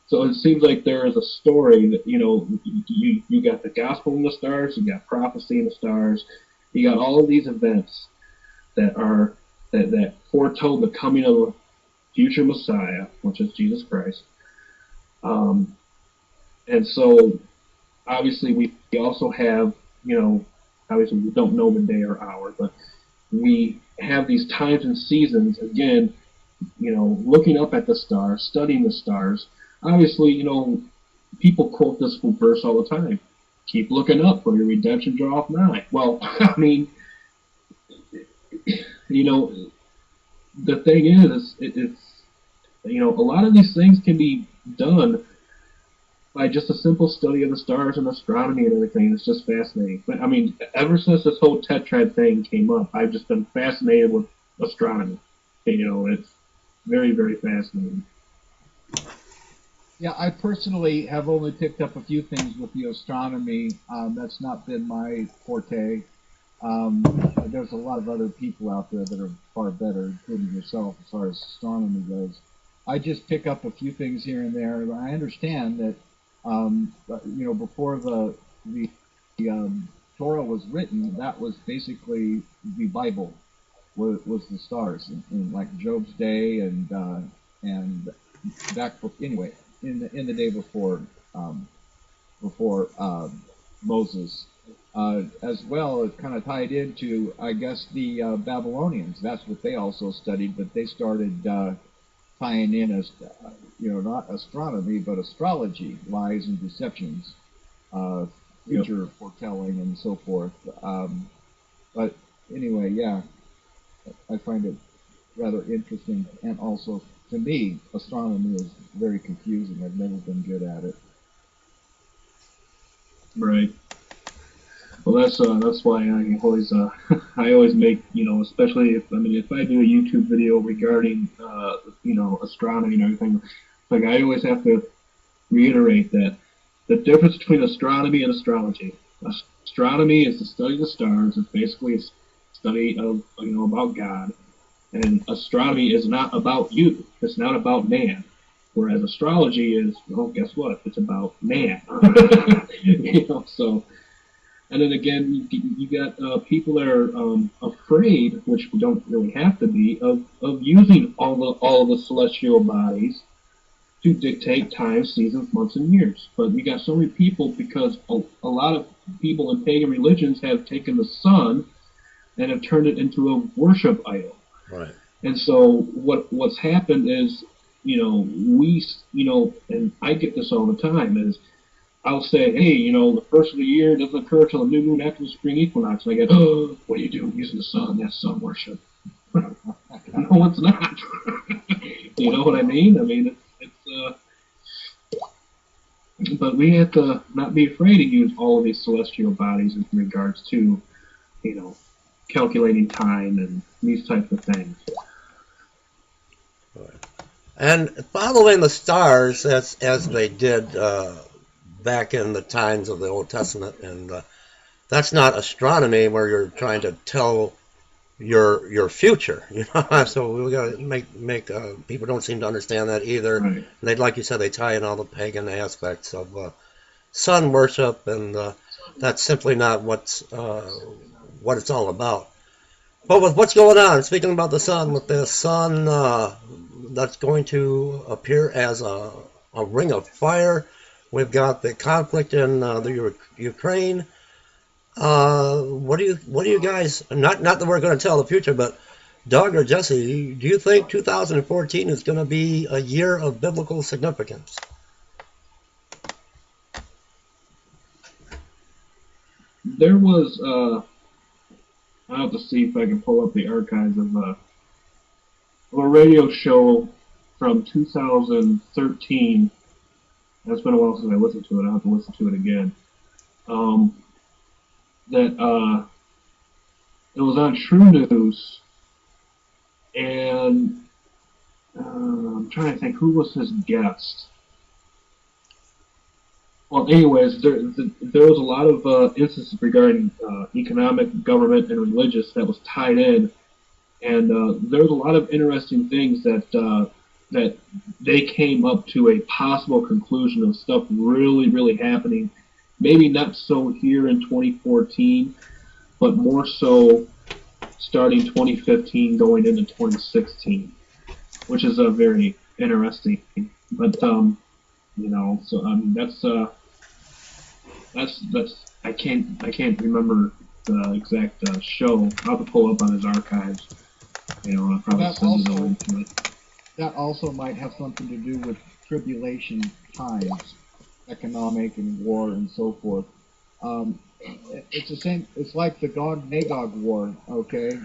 So it seems like there is a story that, you got the gospel in the stars, you got prophecy in the stars, you got all of these events that are that foretold the coming of a future Messiah, which is Jesus Christ. And so obviously we also have, obviously we don't know the day or hour, but we have these times and seasons, again, looking up at the stars, studying the stars. Obviously, people quote this verse all the time. Keep looking up, for your redemption draweth nigh. Well, I mean, the thing is, it's, a lot of these things can be done by just a simple study of the stars and astronomy and everything. It's just fascinating. But, I mean, ever since this whole tetrad thing came up, I've just been fascinated with astronomy. It's very, very fascinating. Yeah, I personally have only picked up a few things with the astronomy. That's not been my forte. There's a lot of other people out there that are far better, including yourself, as far as astronomy goes. I just pick up a few things here and there. I understand that, before the Torah was written, that was basically the Bible, was the stars, in like Job's day and back anyway in the day before Moses. As well, it kind of tied into, I guess, the Babylonians. That's what they also studied, but they started tying in as, not astronomy, but astrology, lies and deceptions, future foretelling, and so forth. But anyway, yeah, I find it rather interesting, and also, to me, astronomy is very confusing. I've never been good at it. Right. Well, that's why I always I always make, especially if I do a YouTube video regarding astronomy and everything, like I always have to reiterate that the difference between astronomy and astrology. Astronomy is the study of the stars. It's basically a study of about God, and astronomy is not about you. It's not about man. Whereas astrology is, well, guess what? It's about man. So. And then again, you got people that are afraid, which we don't really have to be, of using all the celestial bodies to dictate time, seasons, months, and years. But you got so many people, because a lot of people in pagan religions have taken the sun and have turned it into a worship idol. Right. And so what's happened is, and I get this all the time, is I'll say, hey, the first of the year doesn't occur till the new moon after the spring equinox. And I go, oh, what are you doing using the sun? That's sun worship. No, it's not. You know what I mean? I mean, but we have to not be afraid to use all of these celestial bodies in regards to, calculating time and these types of things. And following the stars, as they did back in the times of the Old Testament, and that's not astronomy where you're trying to tell your future, So we got to make people don't seem to understand that either. Right. They, like you said, they tie in all the pagan aspects of sun worship, and that's simply not what it's all about. But with what's going on, speaking about the sun, with the sun that's going to appear as a ring of fire. We've got the conflict in the Ukraine. What do you guys? Not that we're going to tell the future, but Doug or Jesse, do you think 2014 is going to be a year of biblical significance? There was I'll have to see if I can pull up the archives of a radio show from 2013. It's been a while since I listened to it. I'll have to listen to it again. It was on True News, and I'm trying to think who was his guest. Well, anyways, there was a lot of instances regarding economic, government, and religious that was tied in, and there was a lot of interesting things that that they came up to a possible conclusion of stuff really, really happening. Maybe not so here in 2014, but more so starting 2015 going into 2016, which is a very interesting. But you know, so that's I can't remember the exact show. I'll have to pull up on his archives. You know, I'll probably That send it also over to it. that also might have something to do with tribulation times, economic and war and so forth. It's the same. It's like the Gog Magog war. Okay,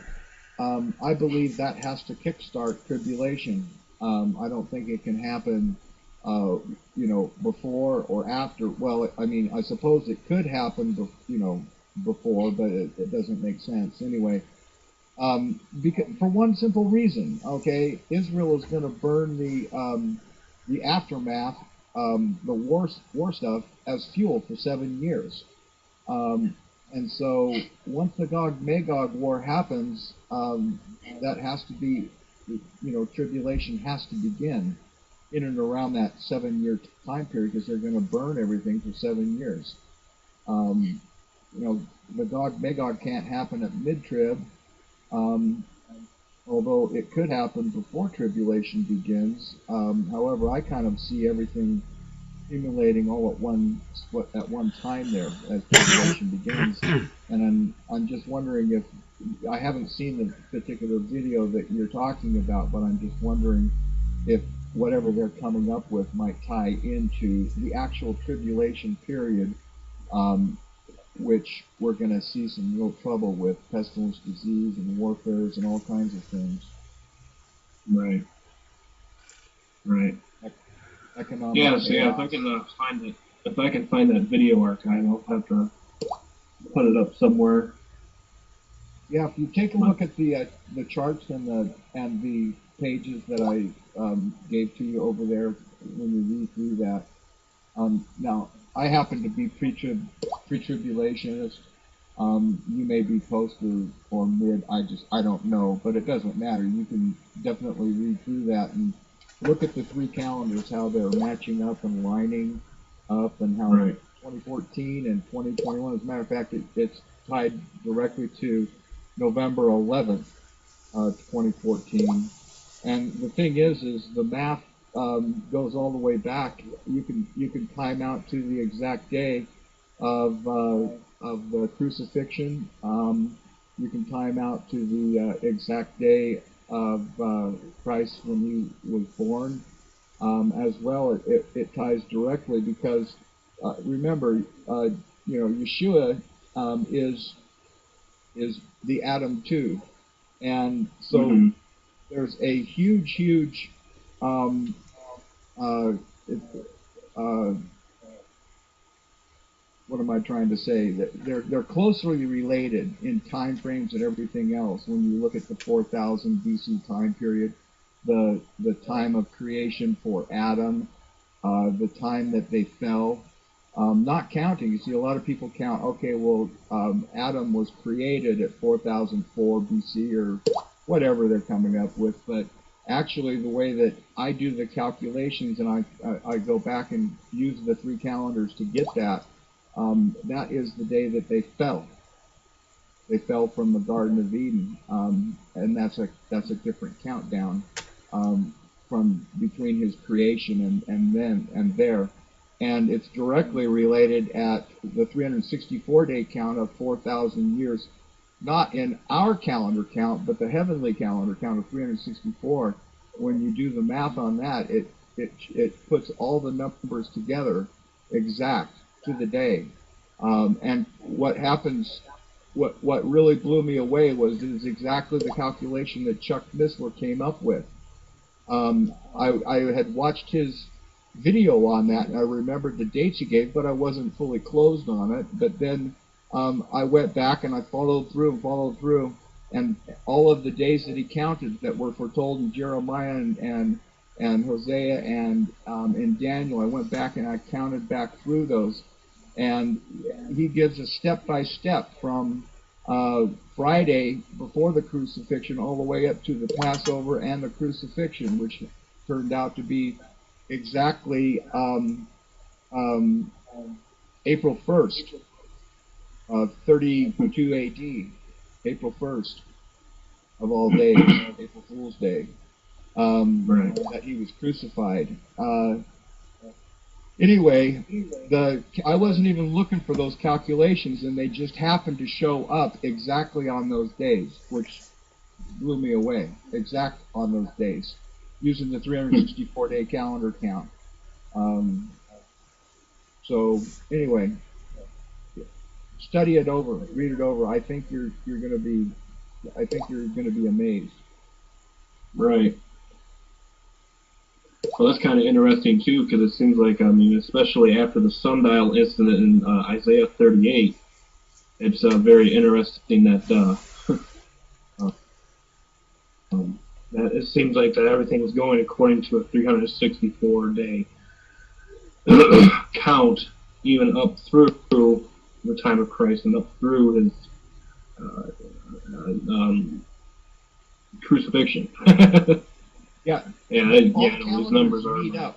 I believe that has to kickstart tribulation. I don't think it can happen, before or after. Well, I mean, I suppose it could happen, before, but it doesn't make sense anyway. Because, for one simple reason, okay, Israel is going to burn the aftermath, the war stuff as fuel for 7 years. Um, and so once the Gog Magog war happens, that has to be, tribulation has to begin in and around that 7 year time period because they're going to burn everything for 7 years. Um, the Gog Magog can't happen at mid trib, um, although it could happen before tribulation begins. However, I kind of see everything accumulating all at one time there as tribulation begins. And I'm just wondering if I haven't seen the particular video that you're talking about, but I'm just wondering if whatever they're coming up with might tie into the actual tribulation period, um, which we're going to see some real trouble with pestilence, disease, and warfares and all kinds of things. Right. Right. Economic Yeah. chaos. So yeah, if I can find it, if I can find that video archive, I'll have to put it up somewhere. Yeah, if you take a look at the charts and the pages that I gave to you over there when you read through that. Now, I happen to be pre-tribulationist. You may be post or mid. I don't know, but it doesn't matter. You can definitely read through that and look at the three calendars, how they're matching up and lining up, and how Right. 2014 and 2021. As a matter of fact, it's tied directly to November 11th, 2014. And the thing is the math goes all the way back. You can time out to the exact day of the crucifixion. You can time out to the exact day of Christ when he was born. As well, it ties directly because remember, Yeshua is the Adam too, and so Mm-hmm. there's a huge um, uh, uh, what am I trying to say? That they're closely related in time frames and everything else. When you look at the 4000 BC time period, the time of creation for Adam, the time that they fell, not counting. You see, a lot of people count. Okay, well, Adam was created at 4004 BC or whatever they're coming up with, but actually the way that I do the calculations and I go back and use the three calendars to get that, that is the day that they fell. They fell from the Garden of Eden, and that's a different countdown from between his creation and then and there, and it's directly related at the 364-day count of 4,000 years, not in our calendar count, but the heavenly calendar count of 364. When you do the math on that, it puts all the numbers together exact to the day. And what happens, what really blew me away was it is exactly the calculation that Chuck Missler came up with. I had watched his video on that, and I remembered the dates he gave, but I wasn't fully closed on it. But then I went back and I followed through, and all of the days that he counted that were foretold in Jeremiah and Hosea and in Daniel, I went back and I counted back through those, and he gives a step by step from Friday before the crucifixion all the way up to the Passover and the crucifixion, which turned out to be exactly April 1st of 32 AD, April 1st of all days, April Fool's Day, that he was crucified. Anyway, I wasn't even looking for those calculations, and they just happened to show up exactly on those days, which blew me away. Exact on those days, using the 364-day calendar count. So anyway, study it over, read it over. I think you're gonna be amazed. Right. Well, that's kind of interesting too, because it seems like, I mean, especially after the sundial incident in Isaiah 38, it's very interesting that that it seems like that everything was going according to a 364-day count, even up through the time of Christ and up through his crucifixion. Yeah. Those numbers are meet up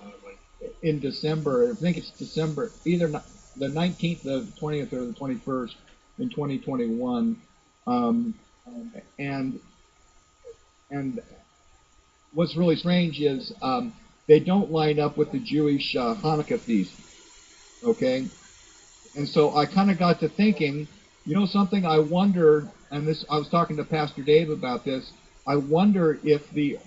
in December. I think it's December, either the 19th, the 20th, or the 21st in 2021. And what's really strange is they don't line up with the Jewish Hanukkah feast. Okay, and so I kind of got to thinking, something. I wonder, and this I was talking to Pastor Dave about this. I wonder if the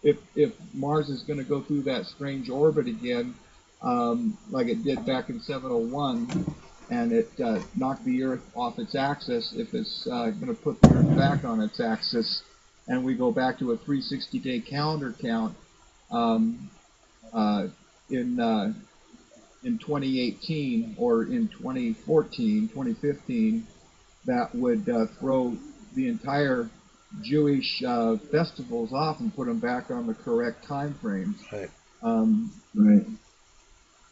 if Mars is going to go through that strange orbit again, like it did back in 701, and it knocked the Earth off its axis. If it's going to put the Earth back on its axis, and we go back to a 360-day calendar count in 2018 or in 2015, that would throw the entire Jewish festivals off and put them back on the correct time frames. Right. Right.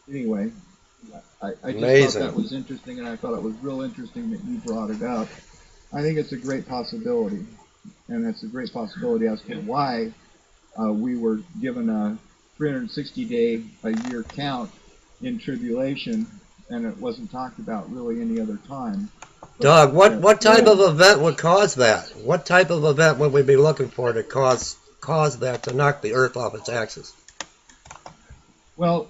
Anyway, I just Amazing. thought that was interesting, and I thought it was real interesting that you brought it up. I think it's a great possibility, and it's a great possibility as to why we were given a 360-day a year count in tribulation, and it wasn't talked about really any other time. Doug, what type of event would cause that? What type of event would we be looking for to cause that to knock the Earth off its axis? Well,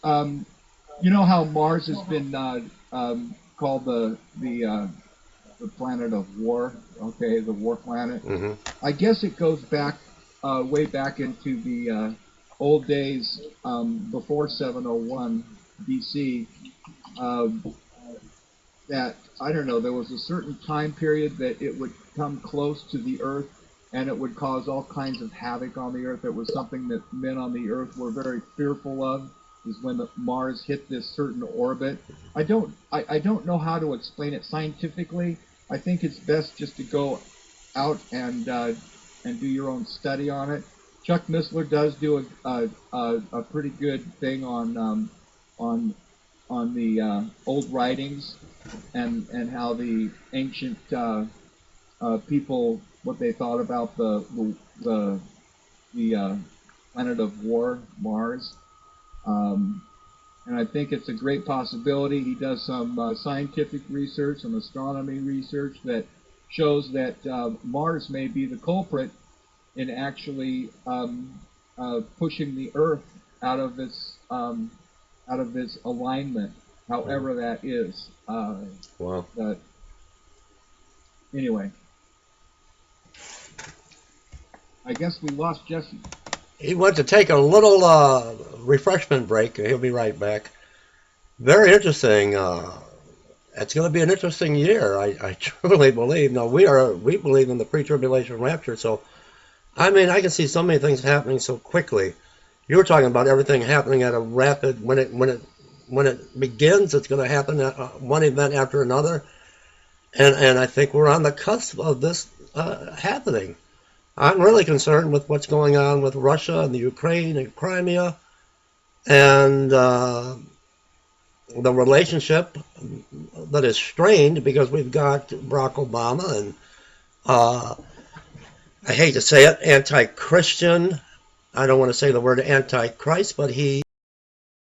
you know how Mars has been called the planet of war, okay, the war planet. Mm-hmm. I guess it goes back way back into the old days before 701 BC. That, I don't know, there was a certain time period that it would come close to the Earth, and it would cause all kinds of havoc on the Earth. It was something that men on the Earth were very fearful of, is when Mars hit this certain orbit. I don't know how to explain it scientifically. I think it's best just to go out and do your own study on it. Chuck Missler does do a pretty good thing on the old writings and how the ancient people, what they thought about the planet of war, Mars. And I think it's a great possibility. He does some scientific research, some astronomy research that shows that Mars may be the culprit in actually pushing the Earth out of its alignment, however that is. Wow. But anyway, I guess we lost Jesse. He went to take a little refreshment break. He'll be right back. Very interesting. It's going to be an interesting year. I truly believe. Now we believe in the pre-tribulation rapture. So, I mean, I can see so many things happening so quickly. You were talking about everything happening at a rapid. When it begins, it's going to happen at one event after another, and I think we're on the cusp of this happening. I'm really concerned with what's going on with Russia and the Ukraine and Crimea, and the relationship that is strained because we've got Barack Obama and I hate to say it, anti-Christian I don't want to say the word antichrist, but he